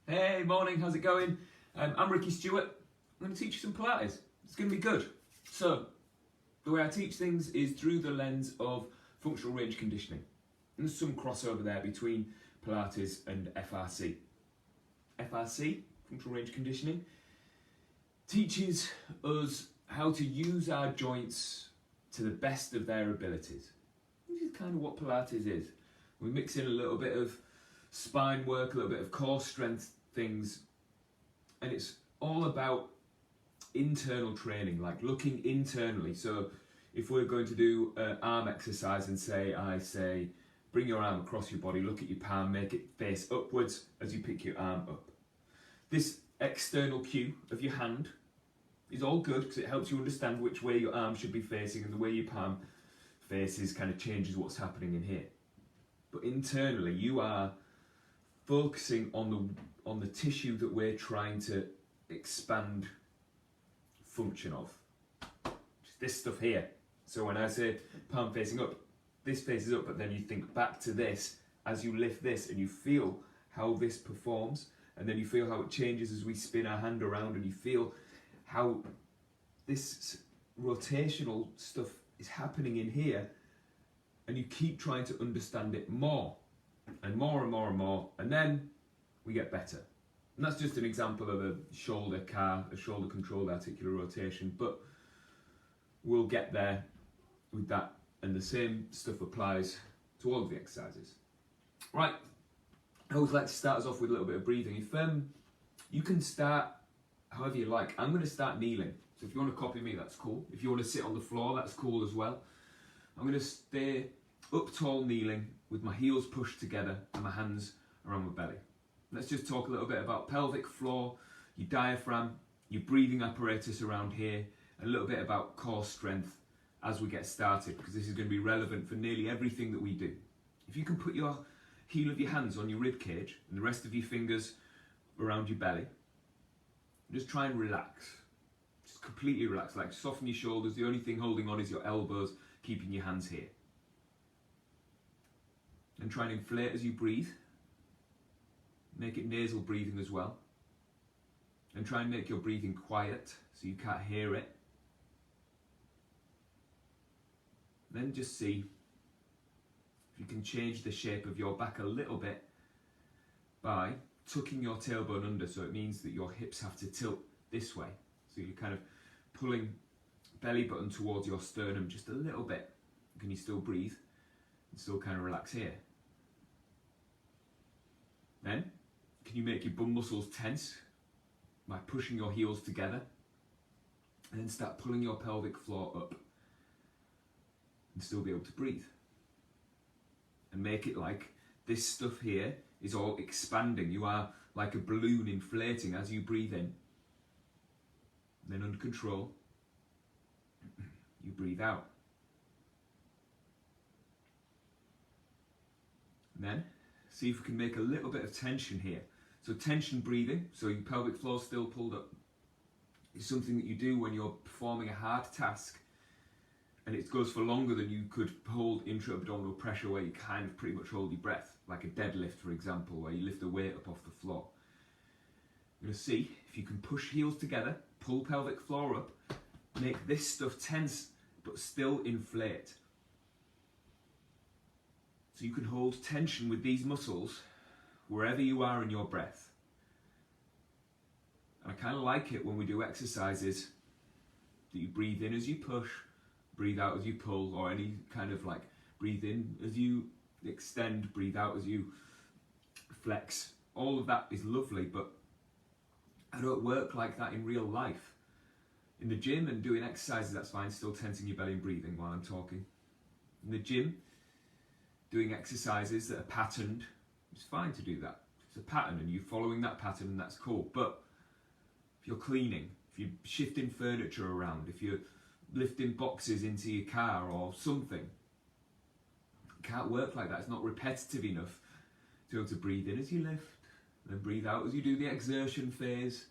Hey, morning, how's it going? I'm Ricky Stewart. I'm going to teach you some Pilates. It's going to be good. So, the way I teach things is through the lens of functional range conditioning. And there's some crossover there between Pilates and FRC. FRC, functional range conditioning, teaches us how to use our joints to the best of their abilities. This is kind of what Pilates is. We mix in a little bit of spine work, a little bit of core strength things, and it's all about internal training, like looking internally. So if we're going to do an arm exercise and I say bring your arm across your body, look at your palm, make it face upwards as you pick your arm up. This external cue of your hand is all good because it helps you understand which way your arm should be facing, and the way your palm faces kind of changes what's happening in here. But internally you are focusing on the tissue that we're trying to expand function of. Just this stuff here. So when I say palm facing up, this faces up, but then you think back to this as you lift this, and you feel how this performs, and then you feel how it changes as we spin our hand around, and you feel how this rotational stuff is happening in here, and you keep trying to understand it more and more and more and more, and then we get better. And that's just an example of a shoulder controlled articular rotation, but we'll get there with that, and the same stuff applies to all of the exercises. Right, I always like to start us off with a little bit of breathing. If you can start however you like. I'm going to start kneeling, so if you want to copy me, that's cool. If you want to sit on the floor, that's cool as well. I'm going to stay up tall kneeling with my heels pushed together and my hands around my belly. Let's just talk a little bit about pelvic floor, your diaphragm, your breathing apparatus around here, and a little bit about core strength as we get started, because this is going to be relevant for nearly everything that we do. If you can put your heel of your hands on your rib cage and the rest of your fingers around your belly, just try and relax. Just completely relax, like soften your shoulders. The only thing holding on is your elbows, keeping your hands here. And try and inflate as you breathe. Make it nasal breathing as well. And try and make your breathing quiet so you can't hear it. Then just see if you can change the shape of your back a little bit by tucking your tailbone under, so it means that your hips have to tilt this way. So you're kind of pulling belly button towards your sternum just a little bit. Can you still breathe and still kind of relax here? Then, can you make your bum muscles tense by pushing your heels together? And then start pulling your pelvic floor up and still be able to breathe. And make it like this stuff here is all expanding. You are like a balloon inflating as you breathe in. And then under control, you breathe out. And then see if we can make a little bit of tension here. So tension breathing, so your pelvic floor still pulled up, is something that you do when you're performing a hard task, and it goes for longer than you could hold intra-abdominal pressure, where you kind of pretty much hold your breath, like a deadlift, for example, where you lift a weight up off the floor. You're going to see if you can push heels together, pull pelvic floor up, make this stuff tense, but still inflate. So you can hold tension with these muscles wherever you are in your breath. And I kind of like it when we do exercises that you breathe in as you push, breathe out as you pull, or any kind of like breathe in as you extend, breathe out as you flex. All of that is lovely, but I don't work like that in real life. In the gym and doing exercises, that's fine, still tensing your belly and breathing while I'm talking. In the gym, doing exercises that are patterned, it's fine to do that. It's a pattern and you're following that pattern, and that's cool. But if you're cleaning, if you're shifting furniture around, if you're lifting boxes into your car or something, it can't work like that. It's not repetitive enough to be able to breathe in as you lift, and then breathe out as you do the exertion phase.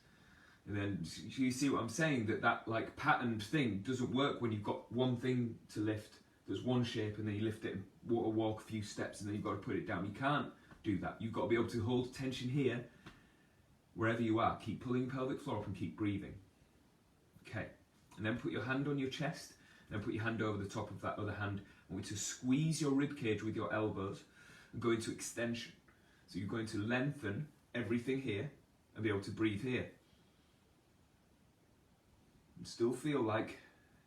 And then you see what I'm saying, that like patterned thing doesn't work when you've got one thing to lift, there's one shape, and then you lift it and walk a few steps, and then you've got to put it down. You can't do that. You've got to be able to hold tension here wherever you are, keep pulling your pelvic floor up and keep breathing. Okay, and then put your hand on your chest, and then put your hand over the top of that other hand. I want you to squeeze your rib cage with your elbows and go into extension. So you're going to lengthen everything here and be able to breathe here. And still feel like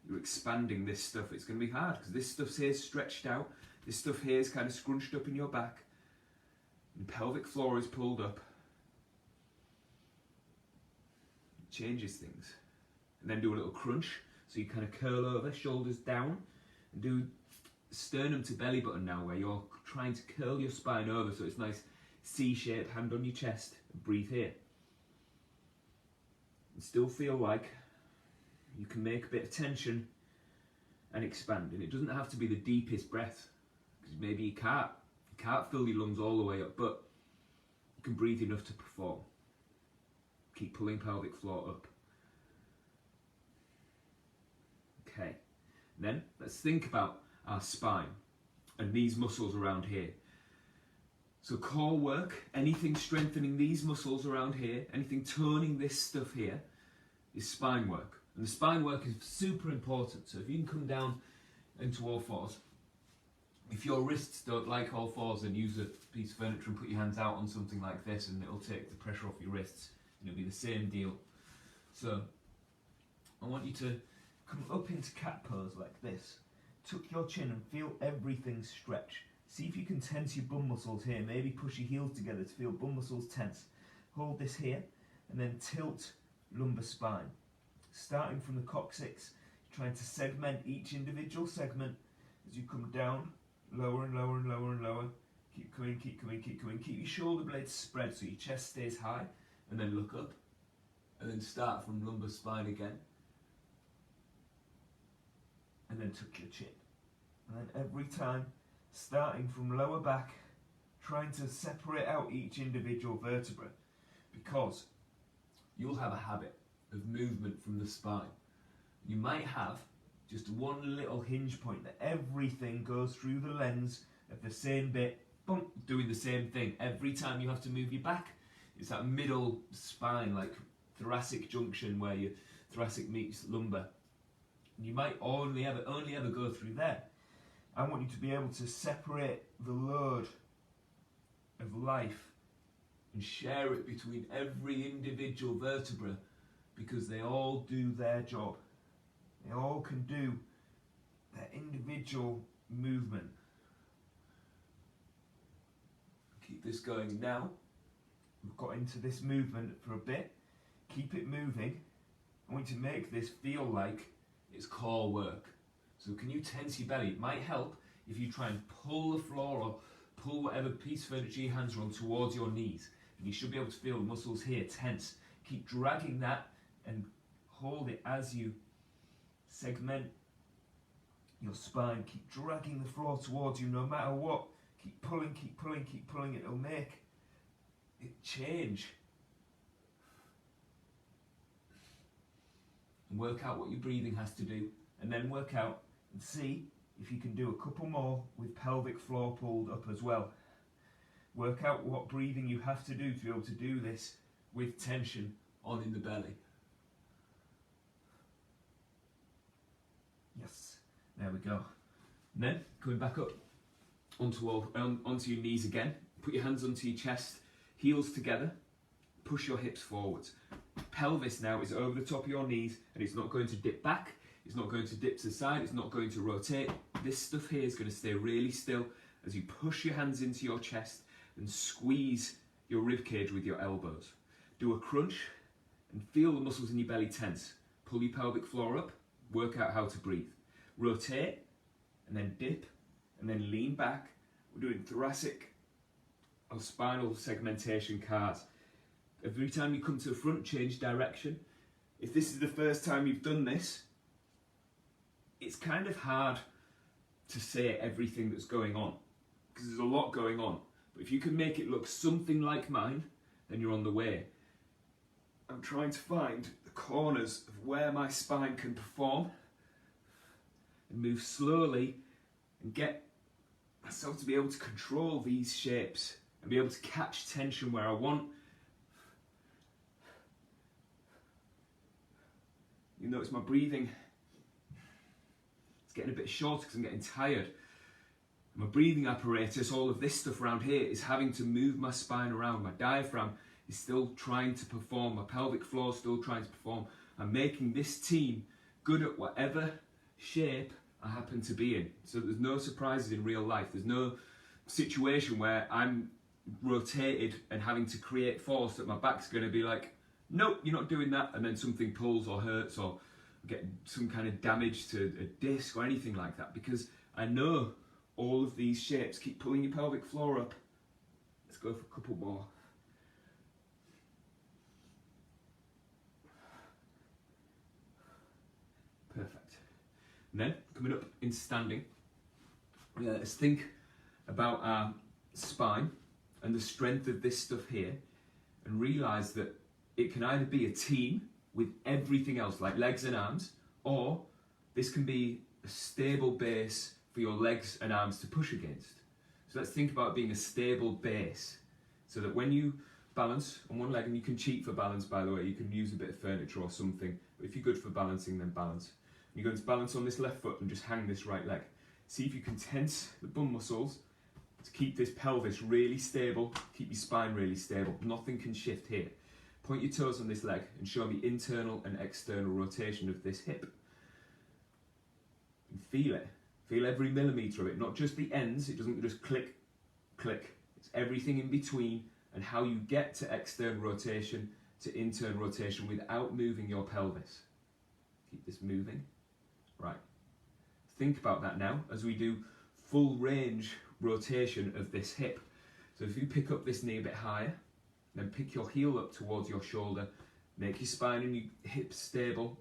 you're expanding this stuff. It's going to be hard because this stuff here is stretched out. This stuff here is kind of scrunched up in your back. And pelvic floor is pulled up. It changes things. And then do a little crunch. So you kind of curl over, shoulders down, and do sternum to belly button now, where you're trying to curl your spine over so it's nice C shape, hand on your chest, and breathe here. And still feel like you can make a bit of tension and expand. And it doesn't have to be the deepest breath, because maybe you can't fill your lungs all the way up, but you can breathe enough to perform. Keep pulling pelvic floor up. Okay, then let's think about our spine and these muscles around here. So core work, anything strengthening these muscles around here, anything toning this stuff here, is spine work. And the spine work is super important. So if you can come down into all fours, if your wrists don't like all fours, then use a piece of furniture and put your hands out on something like this, and it'll take the pressure off your wrists, and it'll be the same deal. So I want you to come up into cat pose like this. Tuck your chin and feel everything stretch. See if you can tense your bum muscles here. Maybe push your heels together to feel bum muscles tense. Hold this here and then tilt lumbar spine. Starting from the coccyx, trying to segment each individual segment as you come down, lower and lower and lower and lower. Keep coming, keep coming, keep coming. Keep your shoulder blades spread so your chest stays high, and then look up. And then start from lumbar spine again. And then tuck your chin. And then every time, starting from lower back, trying to separate out each individual vertebra, because you'll have a habit of movement from the spine. You might have just one little hinge point that everything goes through the lens of the same bit, boom, doing the same thing. Every time you have to move your back, it's that middle spine, like thoracic junction where your thoracic meets lumbar. You might only ever go through there. I want you to be able to separate the load of life and share it between every individual vertebra, because they all do their job. They all can do their individual movement. Keep this going now. We've got into this movement for a bit. Keep it moving. I want you to make this feel like it's core work. So can you tense your belly? It might help if you try and pull the floor or pull whatever piece of furniture your hands are on towards your knees. And you should be able to feel the muscles here tense. Keep dragging that and hold it as you segment your spine. Keep dragging the floor towards you no matter what. Keep pulling, keep pulling, keep pulling. It'll make it change. And work out what your breathing has to do, and then work out and see if you can do a couple more with pelvic floor pulled up as well. Work out what breathing you have to do to be able to do this with tension on in the belly. Yes, there we go. And then coming back up onto your knees again. Put your hands onto your chest, heels together, push your hips forwards. Pelvis now is over the top of your knees, and it's not going to dip back, it's not going to dip to the side, it's not going to rotate. This stuff here is going to stay really still as you push your hands into your chest and squeeze your rib cage with your elbows. Do a crunch and feel the muscles in your belly tense. Pull your pelvic floor up, work out how to breathe. Rotate and then dip and then lean back. We're doing thoracic or spinal segmentation cards. Every time you come to the front, change direction. If this is the first time you've done this, it's kind of hard to say everything that's going on, because there's a lot going on. But if you can make it look something like mine, then you're on the way. I'm trying to find the corners of where my spine can perform and move slowly and get myself to be able to control these shapes and be able to catch tension where I want notice my breathing, it's getting a bit shorter because I'm getting tired. My breathing apparatus, all of this stuff around here, is having to move my spine around. My diaphragm is still trying to perform. My pelvic floor is still trying to perform. I'm making this team good at whatever shape I happen to be in. So there's no surprises in real life. There's no situation where I'm rotated and having to create force that my back's going to be like, nope, you're not doing that, and then something pulls or hurts or get some kind of damage to a disc or anything like that, because I know all of these shapes. Keep pulling your pelvic floor up. Let's go for a couple more. Perfect. And then coming up in standing, let's think about our spine and the strength of this stuff here, and realise that it can either be a team with everything else like legs and arms, or this can be a stable base for your legs and arms to push against. So let's think about it being a stable base, so that when you balance on one leg, and you can cheat for balance, by the way, you can use a bit of furniture or something, but if you're good for balancing, then balance. You're going to balance on this left foot and just hang this right leg. See if you can tense the bum muscles to keep this pelvis really stable, keep your spine really stable. Nothing can shift here. Point your toes on this leg and show me internal and external rotation of this hip. And feel it. Feel every millimetre of it, not just the ends. It doesn't just click, click. It's everything in between, and how you get to external rotation to internal rotation without moving your pelvis. Keep this moving. Right. Think about that now as we do full range rotation of this hip. So if you pick up this knee a bit higher, then pick your heel up towards your shoulder, make your spine and your hips stable,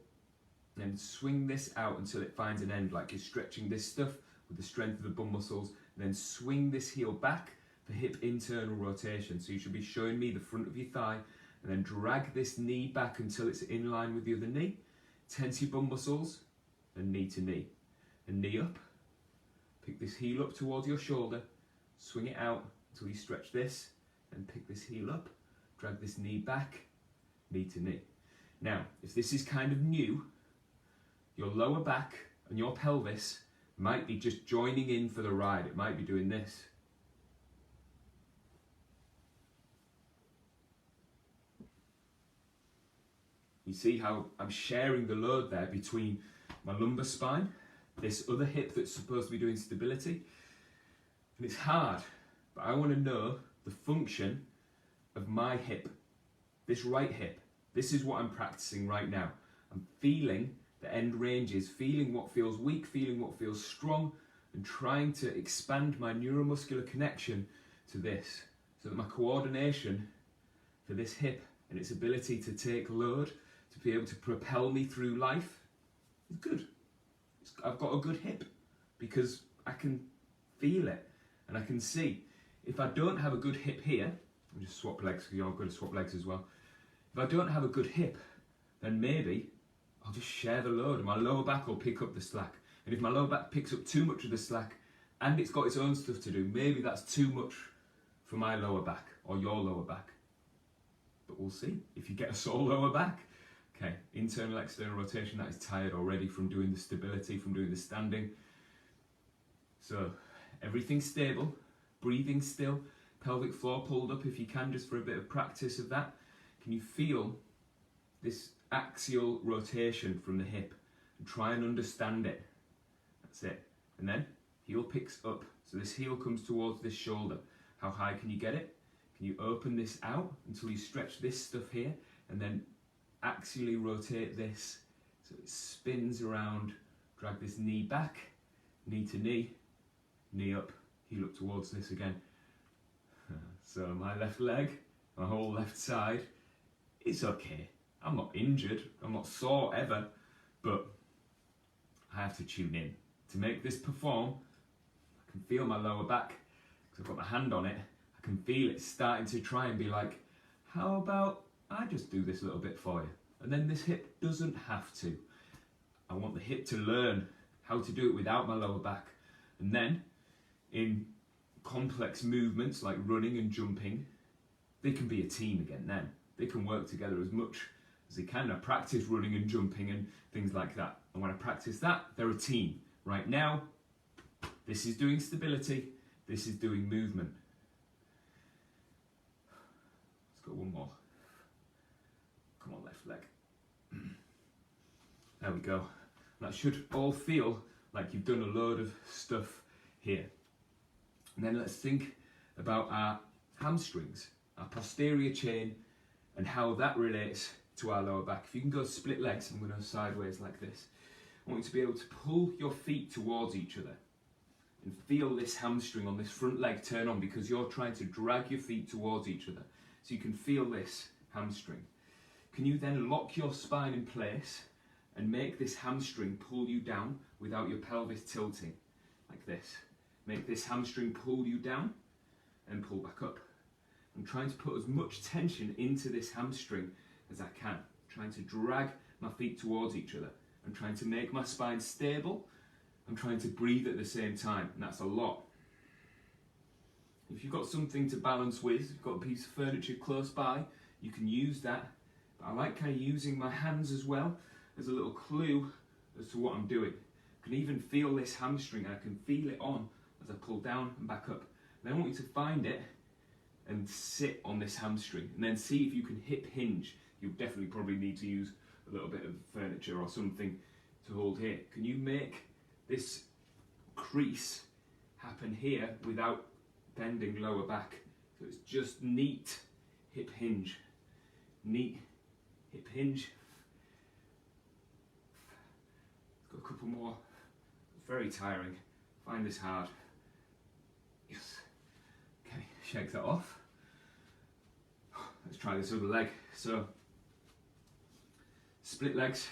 then swing this out until it finds an end, like you're stretching this stuff with the strength of the bum muscles, then swing this heel back for hip internal rotation. So you should be showing me the front of your thigh, and then drag this knee back until it's in line with the other knee. Tense your bum muscles, and knee to knee. And knee up. Pick this heel up towards your shoulder, swing it out until you stretch this, and pick this heel up, drag this knee back, knee to knee. Now, if this is kind of new, your lower back and your pelvis might be just joining in for the ride. It might be doing this. You see how I'm sharing the load there between my lumbar spine, this other hip that's supposed to be doing stability, and it's hard, but I want to know the function of my hip, this right hip. This is what I'm practicing right now. I'm feeling the end ranges, feeling what feels weak, feeling what feels strong, and trying to expand my neuromuscular connection to this, so that my coordination for this hip and its ability to take load, to be able to propel me through life, is good. I've got a good hip because I can feel it and I can see. If I don't have a good hip here, I'll just swap legs because you're going to swap legs as well. If I don't have a good hip, then maybe I'll just share the load and my lower back will pick up the slack. And if my lower back picks up too much of the slack and it's got its own stuff to do, maybe that's too much for my lower back or your lower back. But we'll see. If you get a sore lower back, okay, internal, external rotation, that is tired already from doing the stability, from doing the standing. So everything's stable, breathing still, pelvic floor pulled up if you can, just for a bit of practice of that. Can you feel this axial rotation from the hip? And try and understand it. That's it. And then heel picks up. So this heel comes towards this shoulder. How high can you get it? Can you open this out until you stretch this stuff here, and then axially rotate this so it spins around, drag this knee back, knee to knee, knee up, heel up towards this again. So my left leg, my whole left side, it's okay. I'm not injured, I'm not sore ever, but I have to tune in. To make this perform, I can feel my lower back, because I've got my hand on it, I can feel it starting to try and be like, how about I just do this a little bit for you? And then this hip doesn't have to. I want the hip to learn how to do it without my lower back. And then in complex movements like running and jumping, they can be a team again then. They can work together as much as they can. I practice running and jumping and things like that. And when I practice that, they're a team. Right now, this is doing stability, this is doing movement. Let's go one more. Come on, left leg. There we go. That should all feel like you've done a load of stuff here. And then let's think about our hamstrings, our posterior chain, and how that relates to our lower back. If you can go split legs, I'm going to go sideways like this. I want you to be able to pull your feet towards each other and feel this hamstring on this front leg turn on, because you're trying to drag your feet towards each other. So you can feel this hamstring. Can you then lock your spine in place and make this hamstring pull you down without your pelvis tilting, like this? Make this hamstring pull you down and pull back up. I'm trying to put as much tension into this hamstring as I can. Trying to drag my feet towards each other. I'm trying to make my spine stable. I'm trying to breathe at the same time, and that's a lot. If you've got something to balance with, you've got a piece of furniture close by, you can use that. But I like kind of using my hands as well as a little clue as to what I'm doing. I can even feel this hamstring, and I can feel it on as I pull down and back up. Then I want you to find it and sit on this hamstring, and then see if you can hip hinge. You'll definitely probably need to use a little bit of furniture or something to hold here. Can you make this crease happen here without bending lower back? So it's just neat hip hinge, neat hip hinge. Let's go a couple more. It's very tiring. Find this hard. Yes. Okay, shake that off. Let's try this other leg. So, split legs.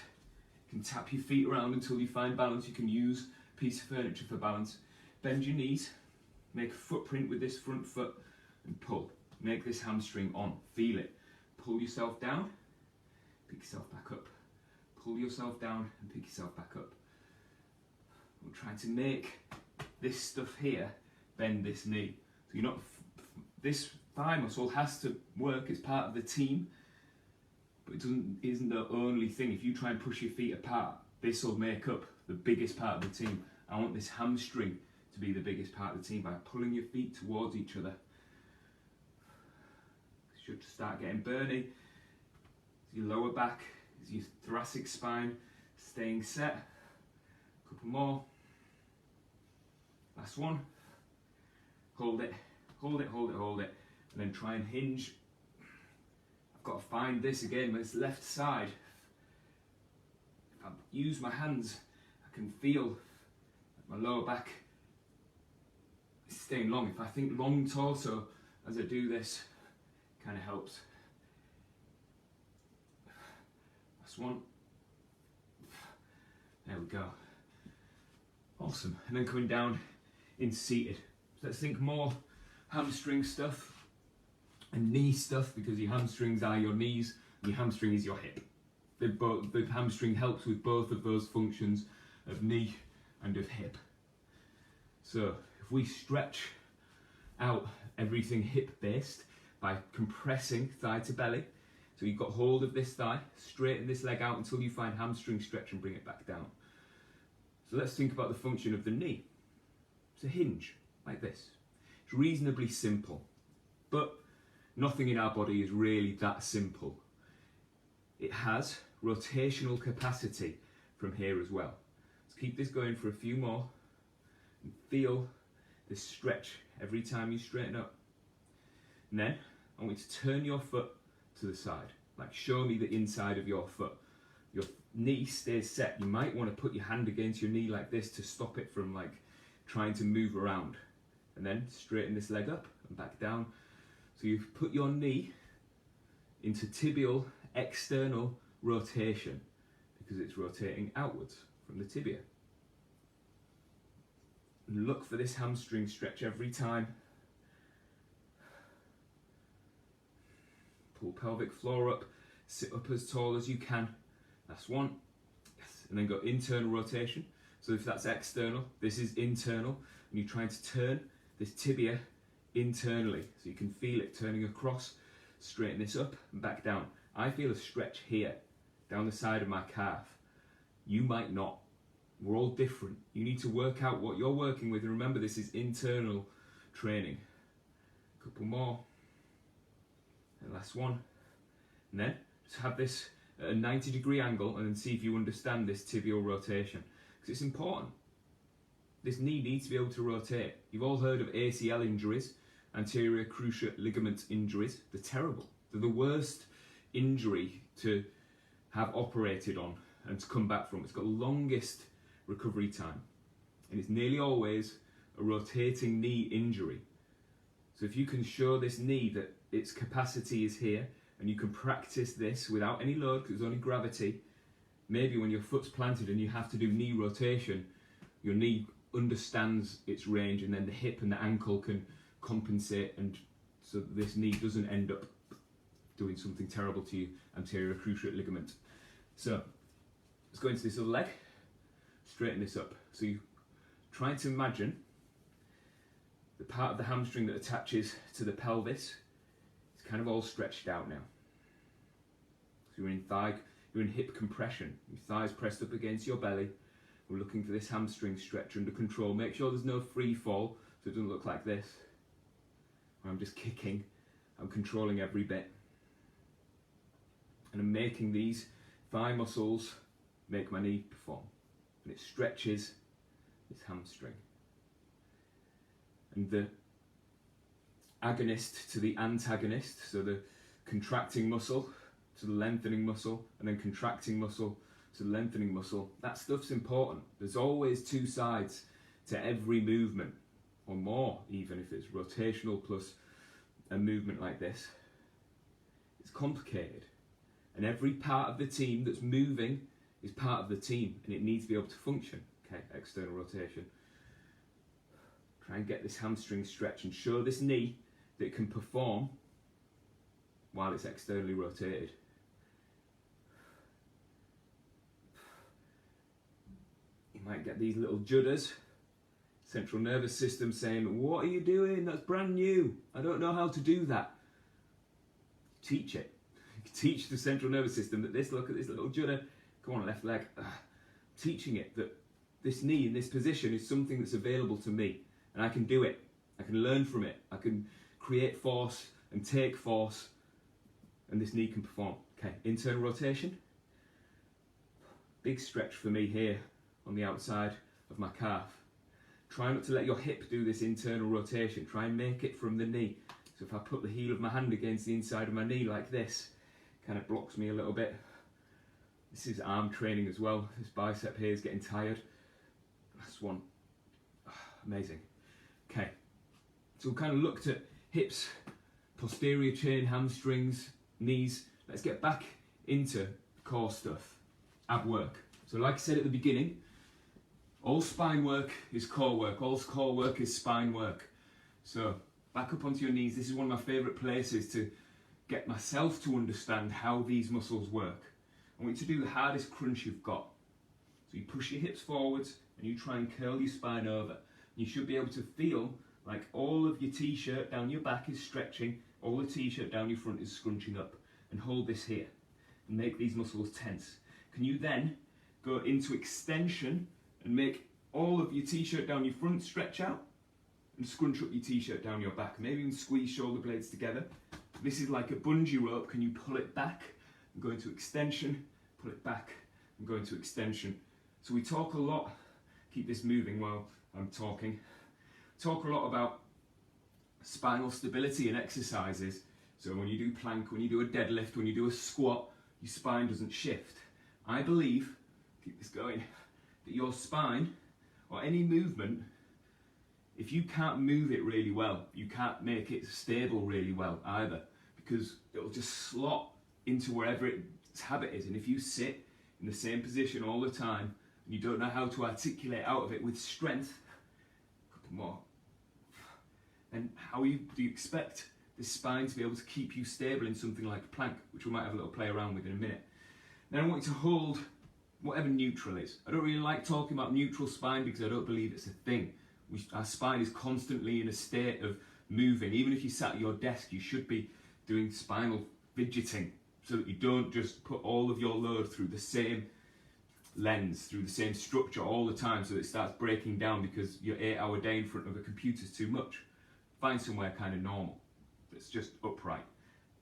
You can tap your feet around until you find balance. You can use a piece of furniture for balance. Bend your knees. Make a footprint with this front foot and pull. Make this hamstring on. Feel it. Pull yourself down. Pick yourself back up. Pull yourself down and pick yourself back up. We're trying to make this stuff here bend this knee. So you're not. This thigh muscle has to work. It's part of the team, but it isn't the only thing. If you try and push your feet apart, this will make up the biggest part of the team. I want this hamstring to be the biggest part of the team by pulling your feet towards each other. You should start getting burning. Your lower back, is your thoracic spine staying set. A couple more. Last one. Hold it, hold it, hold it, hold it. And then try and hinge. I've got to find this again, this left side. If I use my hands, I can feel my lower back is staying long. If I think long torso as I do this, kind of helps. Last one. There we go. Awesome. And then coming down in seated. So let's think more hamstring stuff and knee stuff, because your hamstrings are your knees and your hamstring is your hip. The hamstring helps with both of those functions of knee and of hip. So if we stretch out everything hip based by compressing thigh to belly, so you've got hold of this thigh, straighten this leg out until you find hamstring stretch and bring it back down. So let's think about the function of the knee. It's a hinge, like this. It's reasonably simple, but nothing in our body is really that simple. It has rotational capacity from here as well. Let's keep this going for a few more and feel this stretch every time you straighten up. And then I want you to turn your foot to the side, like show me the inside of your foot. Your knee stays set. You might want to put your hand against your knee like this to stop it from like trying to move around. And then straighten this leg up and back down. So you've put your knee into tibial external rotation because it's rotating outwards from the tibia. And look for this hamstring stretch every time. Pull pelvic floor up, sit up as tall as you can. That's one. Yes. And then go internal rotation. So if that's external, this is internal. And you're trying to turn this tibia internally. So you can feel it turning across. Straighten this up and back down. I feel a stretch here. down the side of my calf. You might not. We're all different. You need to work out what you're working with, and remember, this is internal training. A couple more. And last one. And then just have this at a 90-degree angle and then see if you understand this tibial rotation. Because it's important. This knee needs to be able to rotate. You've all heard of ACL injuries, anterior cruciate ligament injuries. They're terrible. They're the worst injury to have operated on and to come back from. It's got the longest recovery time. And it's nearly always a rotating knee injury. So if you can show this knee that its capacity is here, and you can practice this without any load because there's only gravity, maybe when your foot's planted and you have to do knee rotation, your knee understands its range, and then the hip and the ankle can compensate, and so this knee doesn't end up doing something terrible to you, anterior cruciate ligament. So let's go into this other leg, straighten this up. So you try to imagine the part of the hamstring that attaches to the pelvis. It's kind of all stretched out now. So you're in hip compression. Your thighs pressed up against your belly. We're looking for this hamstring stretch under control. Make sure there's no free fall, so it doesn't look like this, where I'm just kicking. I'm controlling every bit. And I'm making these thigh muscles make my knee perform. And it stretches this hamstring. And the agonist to the antagonist, so the contracting muscle to the lengthening muscle, and then contracting muscle to the lengthening muscle, that stuff's important. There's always two sides to every movement, or more even if it's rotational plus a movement like this. It's complicated, and every part of the team that's moving is part of the team, and it needs to be able to function. Okay, external rotation. Try and get this hamstring stretch and show this knee that it can perform while it's externally rotated. You might get these little judders, central nervous system saying, "What are you doing? That's brand new. I don't know how to do that." Teach it. Teach the central nervous system that look at this little judder. Come on, left leg. Teaching it that this knee in this position is something that's available to me, and I can do it. I can learn from it. I can create force and take force, and this knee can perform. Okay, internal rotation. Big stretch for me here on the outside of my calf. Try not to let your hip do this internal rotation. Try and make it from the knee. So if I put the heel of my hand against the inside of my knee like this, kind of blocks me a little bit. This is arm training as well. This bicep here is getting tired. Last one. Amazing. Okay, so we kind of looked at hips, posterior chain, hamstrings, knees. Let's get back into core stuff, ab work. So like I said at the beginning, all spine work is core work, all core work is spine work. So back up onto your knees. This is one of my favourite places to get myself to understand how these muscles work. I want you to do the hardest crunch you've got. So you push your hips forwards and you try and curl your spine over. You should be able to feel like all of your t-shirt down your back is stretching, all the t-shirt down your front is scrunching up, and hold this here and make these muscles tense. Can you then go into extension and make all of your t-shirt down your front stretch out and scrunch up your t-shirt down your back? Maybe even squeeze shoulder blades together. This is like a bungee rope. Can you pull it back and go into extension, pull it back and go into extension? So we talk a lot, keep this moving while I'm talking, talk a lot about spinal stability in exercises. So when you do plank, when you do a deadlift, when you do a squat, your spine doesn't shift. I believe, keep this going, that your spine, or any movement, if you can't move it really well, you can't make it stable really well either, because it'll just slot into wherever its habit is. And if you sit in the same position all the time, and you don't know how to articulate out of it with strength, a couple more, then how do you expect the spine to be able to keep you stable in something like plank, which we might have a little play around with in a minute. Then I want you to hold whatever neutral is. I don't really like talking about neutral spine because I don't believe it's a thing. Our spine is constantly in a state of moving. Even if you sat at your desk, you should be doing spinal fidgeting. so that you don't just put all of your load through the same lens, through the same structure all the time, so it starts breaking down because your 8-hour day in front of a computer is too much. Find somewhere kind of normal, that's just upright,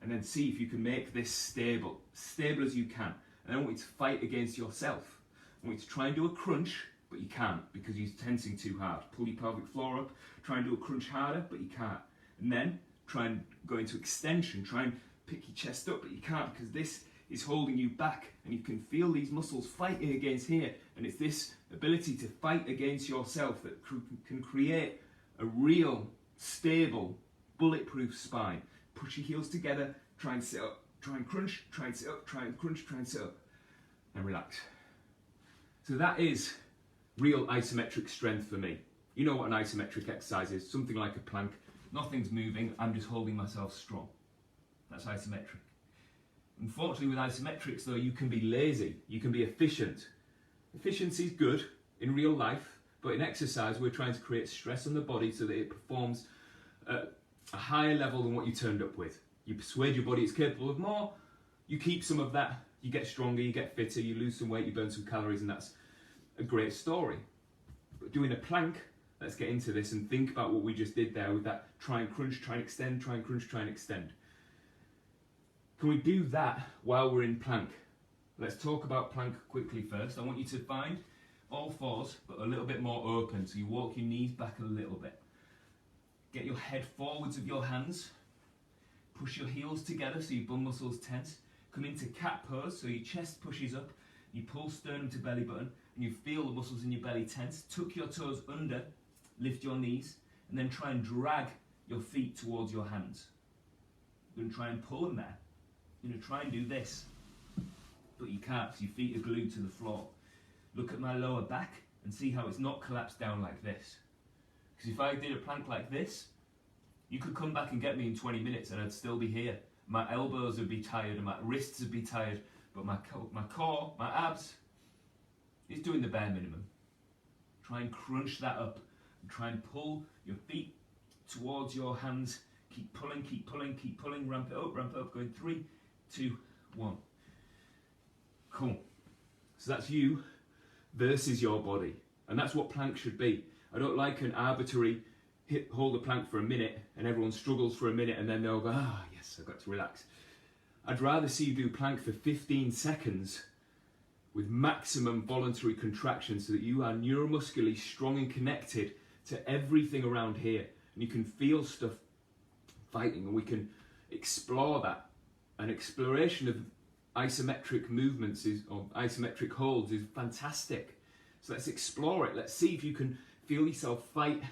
and then see if you can make this stable as you can. And I don't want you to fight against yourself. I want you to try and do a crunch, but you can't because you're tensing too hard. Pull your pelvic floor up, try and do a crunch harder, but you can't. And then try and go into extension, try and pick your chest up, but you can't because this is holding you back, and you can feel these muscles fighting against here, and it's this ability to fight against yourself that can create a real, stable, bulletproof spine. Push your heels together, try and sit up, try and crunch, try and sit up, try and crunch, try and sit up, and relax. So that is real isometric strength for me. You know what an isometric exercise is, something like a plank. Nothing's moving, I'm just holding myself strong. That's isometric. Unfortunately with isometrics though, you can be lazy, you can be efficient. Efficiency is good in real life, but in exercise we're trying to create stress on the body so that it performs at a higher level than what you turned up with. You persuade your body it's capable of more, you keep some of that, you get stronger, you get fitter, you lose some weight, you burn some calories, and that's a great story. But doing a plank, let's get into this and think about what we just did there with that try and crunch, try and extend, try and crunch, try and extend. Can we do that while we're in plank? Let's talk about plank quickly first. I want you to find all fours, but a little bit more open. So you walk your knees back a little bit. Get your head forwards of your hands. Push your heels together so your bum muscles tense. Come into cat pose, so your chest pushes up. You pull sternum to belly button, and you feel the muscles in your belly tense. Tuck your toes under, lift your knees, and then try and drag your feet towards your hands. You're going to try and pull them there. You're going to try and do this, but you can't because your feet are glued to the floor. Look at my lower back and see how it's not collapsed down like this. Because if I did a plank like this, you could come back and get me in 20 minutes and I'd still be here. My elbows would be tired and my wrists would be tired, but my core, my abs, is doing the bare minimum. Try and crunch that up and try and pull your feet towards your hands. Keep pulling, keep pulling, keep pulling, ramp it up, going 3, 2, 1. Cool. So that's you versus your body. And that's what plank should be. I don't like an arbitrary hold the plank for a minute and everyone struggles for a minute and then they'll go, yes, I've got to relax. I'd rather see you do plank for 15 seconds with maximum voluntary contraction so that you are neuromuscularly strong and connected to everything around here. And you can feel stuff fighting, and we can explore that. An exploration of isometric movements or isometric holds is fantastic. So let's explore it. Let's see if you can feel yourself fight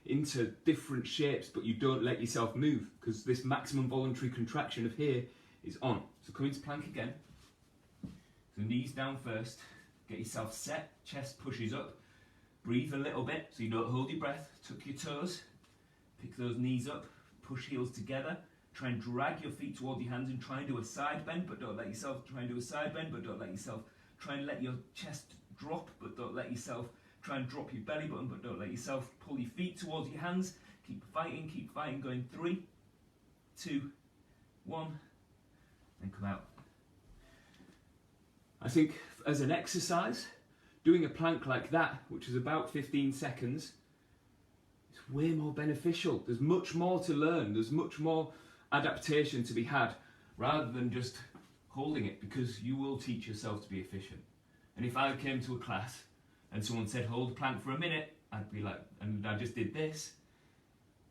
into different shapes, but you don't let yourself move because this maximum voluntary contraction of here is on. So come into plank again. So knees down first. Get yourself set. Chest pushes up. Breathe a little bit so you don't hold your breath. Tuck your toes. Pick those knees up. Push heels together. Try and drag your feet towards your hands and try and do a side bend, but don't let yourself. Try and do a side bend, but don't let yourself. Try and let your chest drop, but don't let yourself. Try and drop your belly button, but don't let yourself. Pull your feet towards your hands. Keep fighting, going 3, 2, 1, and come out. I think as an exercise, doing a plank like that, which is about 15 seconds, is way more beneficial. There's much more to learn. There's much more adaptation to be had rather than just holding it, because you will teach yourself to be efficient. And if I came to a class and someone said hold the plank for a minute, I'd be like, and I just did this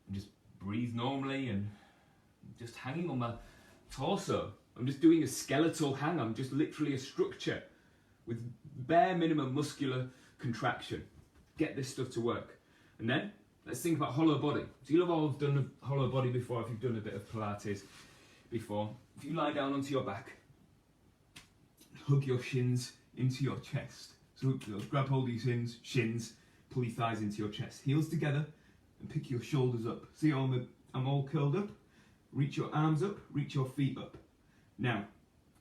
and just breathe normally and just hanging on my torso. I'm just doing a skeletal hang. I'm just literally a structure with bare minimum muscular contraction. Get this stuff to work. And then let's think about hollow body. So you'll have all done a hollow body before if you've done a bit of Pilates before. If you lie down onto your back, hug your shins into your chest. So grab hold of your shins, pull your thighs into your chest. Heels together and pick your shoulders up. See, I'm all curled up. Reach your arms up, reach your feet up. Now,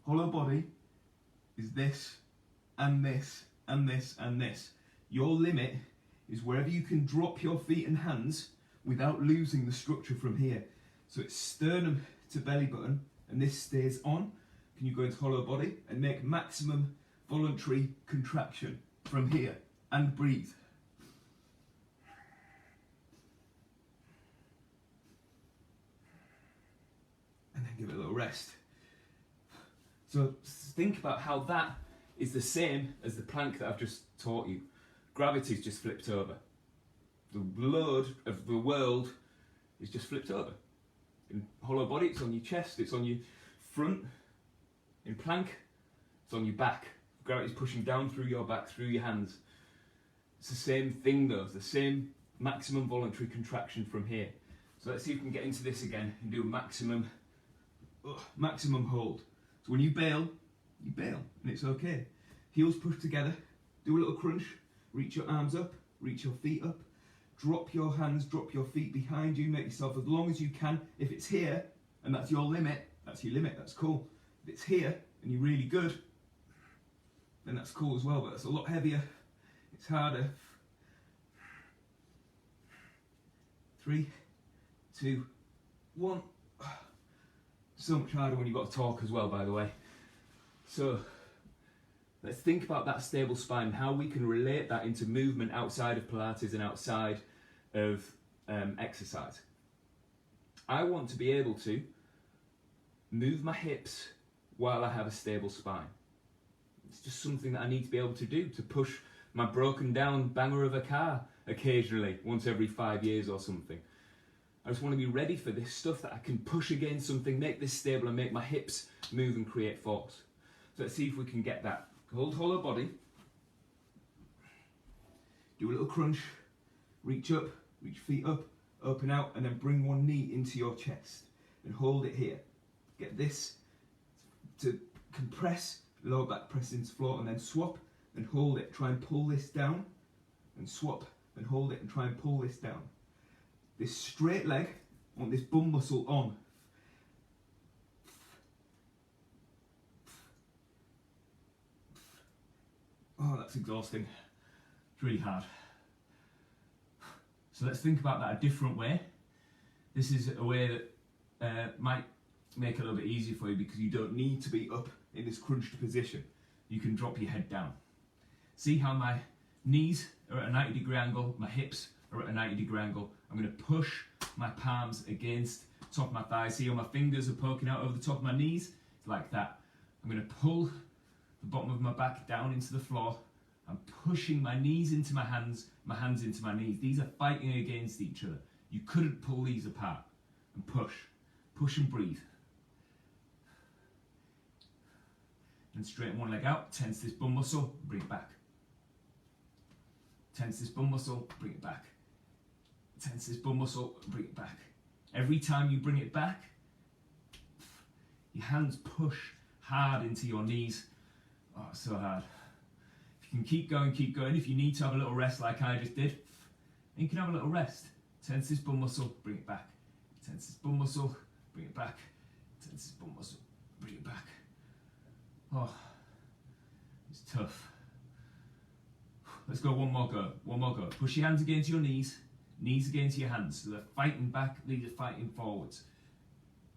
hollow body is this and this and this and this. Your limit is wherever you can drop your feet and hands without losing the structure from here. So it's sternum to belly button, and this stays on, can you go into hollow body and make maximum voluntary contraction from here and breathe. And then give it a little rest. So think about how that is the same as the plank that I've just taught you. Gravity's just flipped over. The load of the world is just flipped over. In hollow body, it's on your chest, it's on your front. In plank, it's on your back. Gravity's pushing down through your back, through your hands. It's the same thing though, it's the same maximum voluntary contraction from here. So let's see if we can get into this again and do a maximum hold. So when you bail, and it's okay. Heels pushed together, do a little crunch, reach your arms up, reach your feet up, drop your hands, drop your feet behind you, make yourself as long as you can. If it's here, and that's your limit, that's your limit, that's cool. If it's here, and you're really good, then that's cool as well, but that's a lot heavier, it's harder. 3, 2, 1. So much harder when you've got to talk as well, by the way. So let's think about that stable spine, how we can relate that into movement outside of Pilates and outside of exercise. I want to be able to move my hips while I have a stable spine. It's just something that I need to be able to do, to push my broken down banger of a car occasionally, once every 5 years or something. I just want to be ready for this stuff that I can push against something, make this stable and make my hips move and create force. So let's see if we can get that. Hold hollow body. Do a little crunch. Reach up, reach feet up, open out, and then bring one knee into your chest and hold it here. Get this to compress, lower back press into floor, and then swap and hold it. Try and pull this down and swap and hold it and try and pull this down. This straight leg, I want this bum muscle on. Oh, that's exhausting. It's really hard. So let's think about that a different way. This is a way that might make it a little bit easier for you because you don't need to be up in this crunched position. You can drop your head down. See how my knees are at a 90-degree angle, my hips are at a 90-degree angle. I'm going to push my palms against the top of my thighs. See how my fingers are poking out over the top of my knees? Like that. I'm going to pull the bottom of my back down into the floor. I'm pushing my knees into my hands into my knees. These are fighting against each other. You couldn't pull these apart. And push. Push and breathe. And straighten one leg out. Tense this bum muscle. Bring it back. Tense this bum muscle. Bring it back. Tense this bum muscle. Bring it back. Every time you bring it back, your hands push hard into your knees. Oh, it's so hard. If you can keep going, keep going. If you need to have a little rest like I just did, then you can have a little rest. Tense this bum muscle, bring it back. Tense this bum muscle, bring it back. Tense this bum muscle, bring it back. Oh, it's tough. Let's go one more go, one more go. Push your hands against your knees, knees against your hands. So they're fighting back, these are fighting forwards.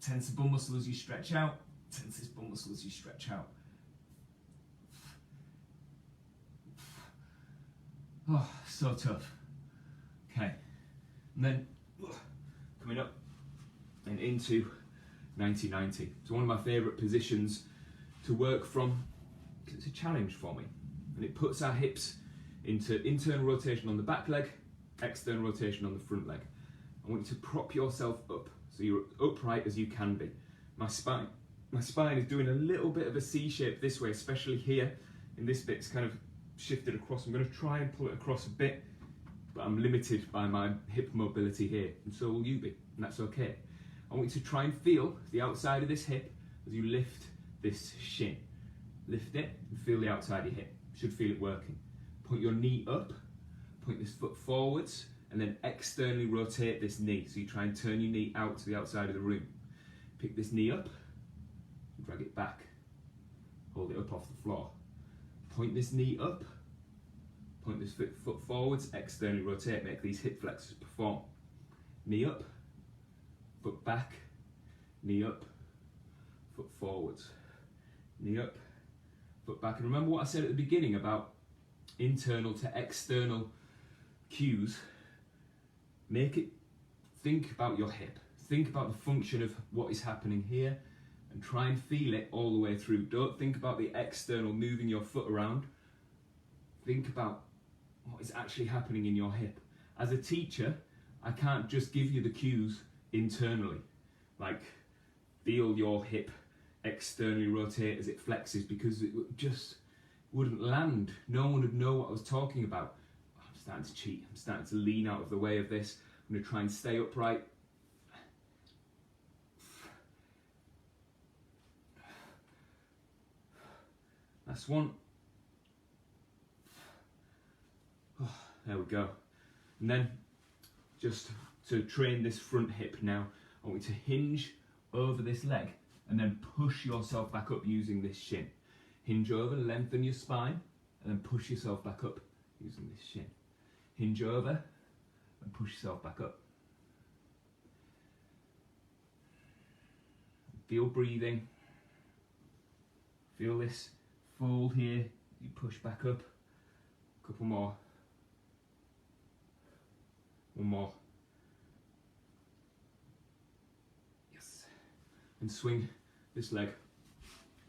Tense the bum muscle as you stretch out. Tense this bum muscle as you stretch out. Oh, so tough. Okay, and then coming up and into 90-90. It's one of my favourite positions to work from because it's a challenge for me, and it puts our hips into internal rotation on the back leg, external rotation on the front leg. I want you to prop yourself up so you're upright as you can be. My spine is doing a little bit of a C shape this way, especially here in this bit. It's kind of shifted across. I'm going to try and pull it across a bit, but I'm limited by my hip mobility here, and so will you be, and that's okay. I want you to try and feel the outside of this hip as you lift this shin. Lift it and feel the outside of your hip. You should feel it working. Point your knee up, point this foot forwards, and then externally rotate this knee. So you try and turn your knee out to the outside of the room. Pick this knee up, and drag it back. Hold it up off the floor. Point this knee up, point this foot forwards, externally rotate, make these hip flexors perform. Knee up, foot back, knee up, foot forwards. knee up, foot back. And remember what I said at the beginning about internal to external cues. Think about your hip. Think about the function of what is happening here and try and feel it all the way through. Don't think about the external, moving your foot around. Think about what is actually happening in your hip. As a teacher, I can't just give you the cues internally, like feel your hip externally rotate as it flexes, because it just wouldn't land. No one would know what I was talking about. I'm starting to cheat. I'm starting to lean out of the way of this. I'm going to try and stay upright. Last one. Oh, there we go. And then just to train this front hip now, I want you to hinge over this leg and then push yourself back up using this shin. Hinge over, lengthen your spine, and then push yourself back up using this shin. Hinge over and push yourself back up. Feel breathing. Feel this fold here. You push back up. A couple more. One more. Yes. And swing this leg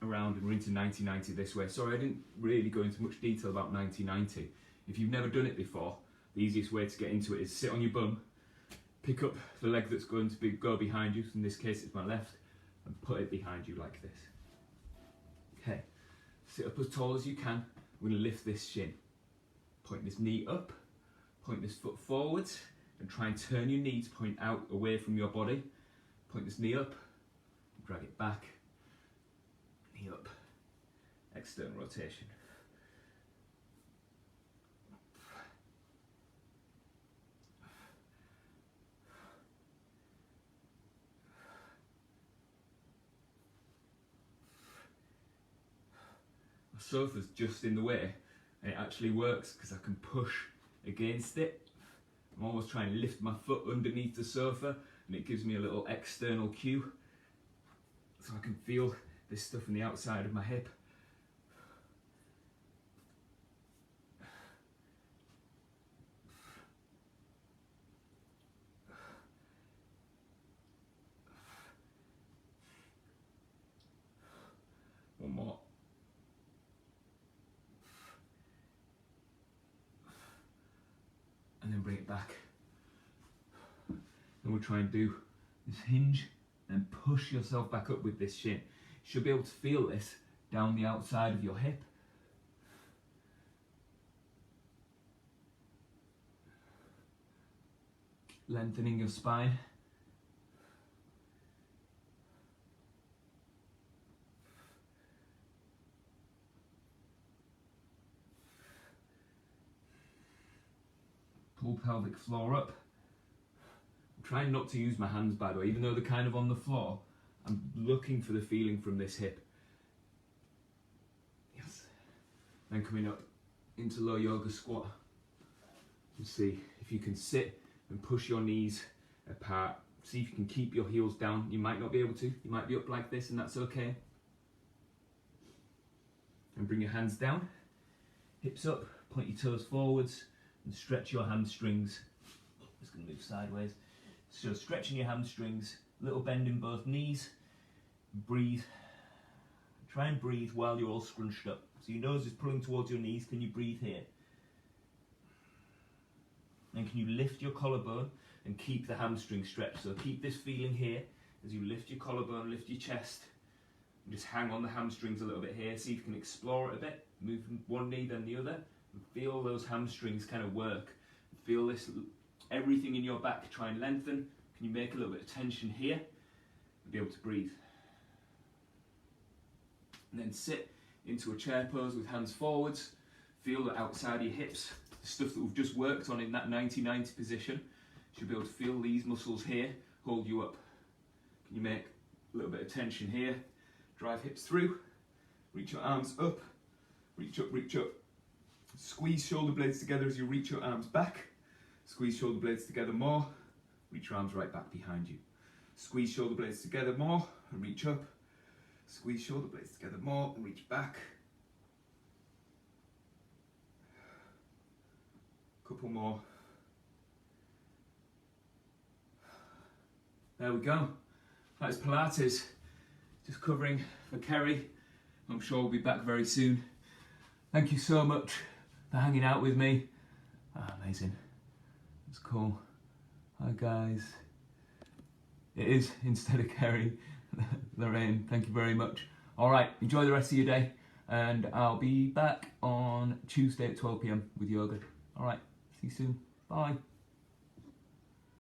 around, and we're into 90-90 this way. Sorry, I didn't really go into much detail about 90-90. If you've never done it before, the easiest way to get into it is sit on your bum, pick up the leg that's going to go behind you, in this case it's my left, and put it behind you like this. Okay, sit up as tall as you can. We're going to lift this shin. Point this knee up, point this foot forwards, and try and turn your knee to point out away from your body. Point this knee up, drag it back, knee up, external rotation. My sofa's just in the way, and it actually works because I can push against it. I'm always trying to lift my foot underneath the sofa, and it gives me a little external cue, so I can feel this stuff on the outside of my hip. One more. And then bring it back. And we'll try and do this hinge and push yourself back up with this shin. You should be able to feel this down the outside of your hip. Lengthening your spine. Pull pelvic floor up. I'm trying not to use my hands, by the way, even though they're kind of on the floor. I'm looking for the feeling from this hip. Yes. Then coming up into low yoga squat. And see if you can sit and push your knees apart. See if you can keep your heels down. You might not be able to. You might be up like this, and that's okay. And bring your hands down. Hips up. Point your toes forwards. And stretch your hamstrings. Just going to move sideways. So stretching your hamstrings, little bend in both knees. Breathe. Try and breathe while you're all scrunched up. So your nose is pulling towards your knees. Can you breathe here? And can you lift your collarbone and keep the hamstring stretched? So keep this feeling here as you lift your collarbone, lift your chest. And just hang on the hamstrings a little bit here. See if you can explore it a bit. Move from one knee then the other. And feel those hamstrings kind of work. Feel this, everything in your back try and lengthen. Can you make a little bit of tension here? And be able to breathe. And then sit into a chair pose with hands forwards. Feel the outside of your hips, the stuff that we've just worked on in that 90-90 position. You should be able to feel these muscles here hold you up. Can you make a little bit of tension here? Drive hips through. Reach your arms up. Reach up, reach up. Squeeze shoulder blades together as you reach your arms back. Squeeze shoulder blades together more. Reach your arms right back behind you. Squeeze shoulder blades together more and reach up. Squeeze shoulder blades together more and reach back. Couple more. There we go. That's Pilates. Just covering for Kerry. I'm sure we'll be back very soon. Thank you so much for hanging out with me. Amazing. That's cool. Hi guys. It is instead of Kerry, Lorraine. Thank you very much. All right, enjoy the rest of your day, and I'll be back on Tuesday at 12 p.m. with yoga. All right, see you soon. Bye.